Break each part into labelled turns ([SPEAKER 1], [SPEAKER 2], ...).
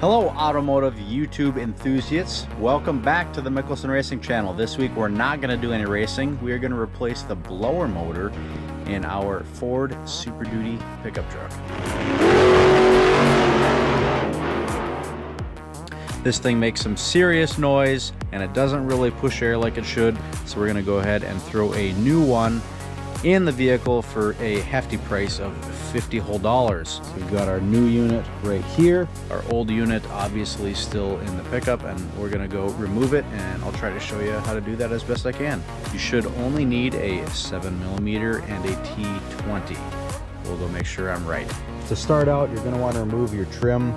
[SPEAKER 1] Hello automotive YouTube enthusiasts, welcome back to the Mickelson Racing channel. This week we're not going to do any racing. We are going to replace the blower motor in our Ford Super Duty pickup truck. This thing makes some serious noise and it doesn't really push air like it should, so we're going to go ahead and throw a new one in the vehicle for a hefty price of $50 whole. So we've got our new unit right here, our old unit obviously still in the pickup, and we're gonna go remove it, and I'll try to show you how to do that as best I can. You should only need a 7mm and a T20. We'll go make sure I'm right. To start out, you're gonna want to remove your trim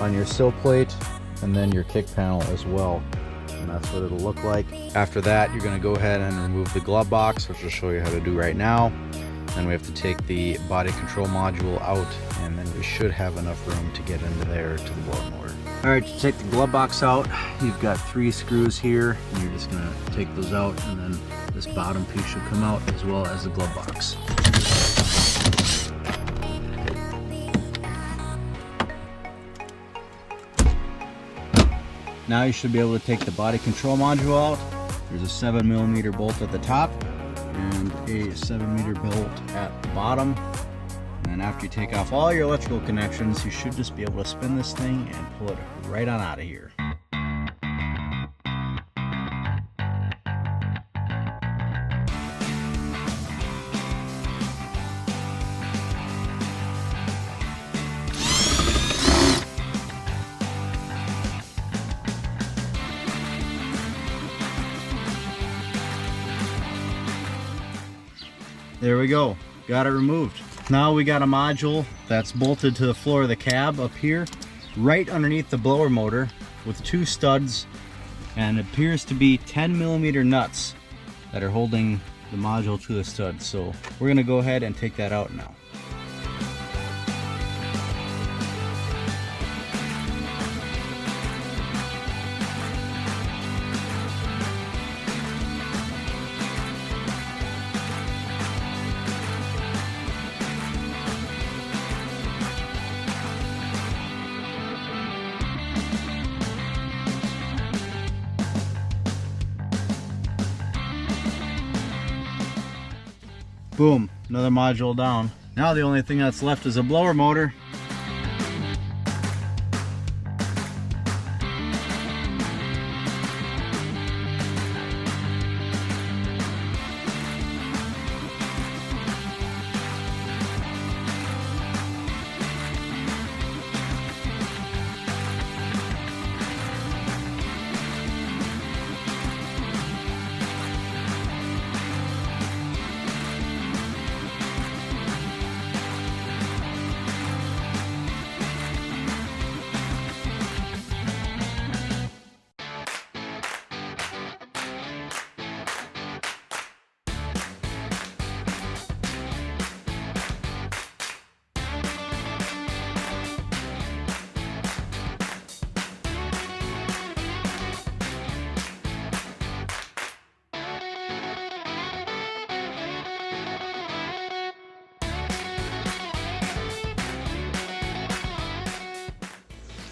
[SPEAKER 1] on your sill plate and then your kick panel as well. And that's what it'll look like. After that, you're going to go ahead and remove the glove box, which I'll show you how to do right now. Then we have to take the body control module out, and then we should have enough room to get into there to the blower motor. All right, to take the glove box out, you've got 3 screws here, and you're just going to take those out, and then this bottom piece should come out as well as the glove box. Now you should be able to take the body control module out. There's a 7mm bolt at the top and a 7mm bolt at the bottom. And then after you take off all your electrical connections, you should just be able to spin this thing and pull it right on out of here. There we go, got it removed. Now we got a module that's bolted to the floor of the cab up here, right underneath the blower motor, with 2 studs, and it appears to be 10mm nuts that are holding the module to the stud. So we're gonna go ahead and take that out now. Boom, another module down. Now the only thing that's left is a blower motor.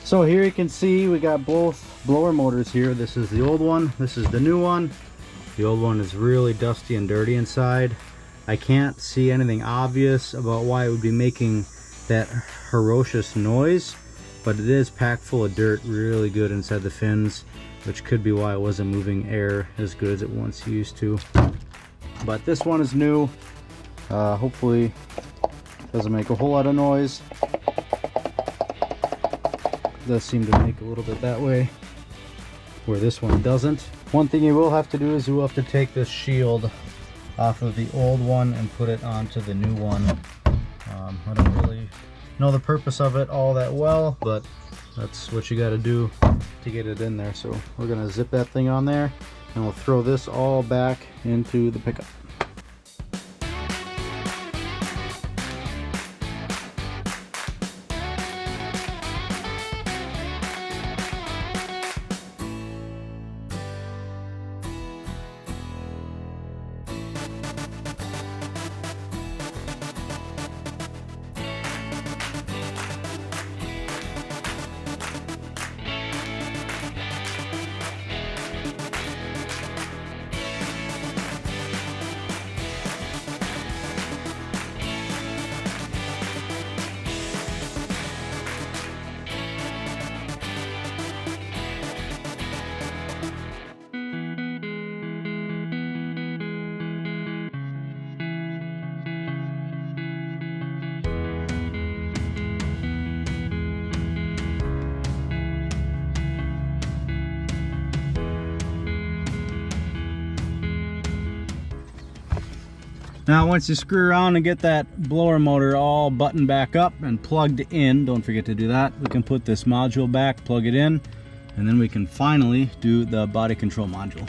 [SPEAKER 1] So here you can see we got both blower motors here. This is the old one, this is the new one. The old one is really dusty and dirty inside. I can't see anything obvious about why it would be making that ferocious noise, but it is packed full of dirt really good inside the fins, which could be why it wasn't moving air as good as it once used to. But this one is new. Hopefully doesn't make a whole lot of noise. Does seem to make a little bit that way, where this one doesn't. One thing you will have to do is you will have to take this shield off of the old one and put it onto the new one. I don't really know the purpose of it all that well, but that's what you got to do to get it in there. So we're going to zip that thing on there, and we'll throw this all back into the pickup. Now once you screw around and get that blower motor all buttoned back up and plugged in, don't forget to do that, we can put this module back, plug it in, and then we can finally do the body control module.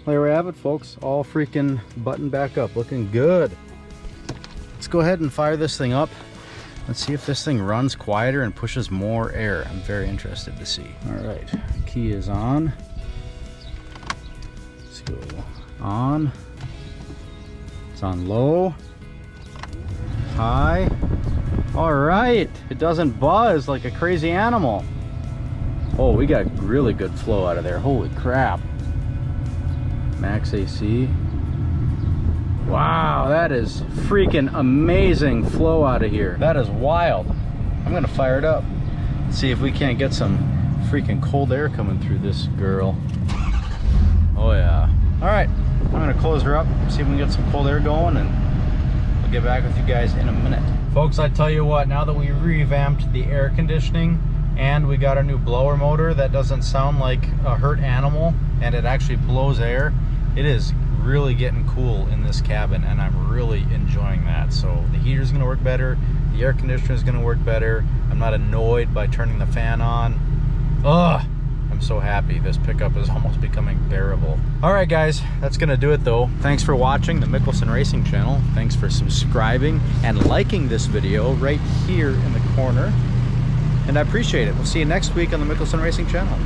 [SPEAKER 1] There we have it, folks, all freaking buttoned back up, looking good. Let's go ahead and fire this thing up. Let's see if this thing runs quieter and pushes more air. I'm very interested to see. All right, key is on. Let's go on. It's on low, high. All right, it doesn't buzz like a crazy animal. Oh, we got really good flow out of there, holy crap. Max AC. Wow, that is freaking amazing flow out of here. That is wild. I'm gonna fire it up. See if we can't get some freaking cold air coming through this girl. Oh yeah. All right, I'm gonna close her up, see if we can get some cold air going, and I'll get back with you guys in a minute. Folks, I tell you what, now that we revamped the air conditioning and we got a new blower motor that doesn't sound like a hurt animal and it actually blows air, it is really getting cool in this cabin and I'm really enjoying that. So the heater's gonna work better, the air conditioner is gonna work better. I'm not annoyed by turning the fan on. Ugh, I'm so happy. This pickup is almost becoming bearable. All right guys, that's gonna do it though. Thanks for watching the Mickelson Racing channel. Thanks for subscribing and liking this video right here in the corner. And I appreciate it. We'll see you next week on the Mickelson Racing channel.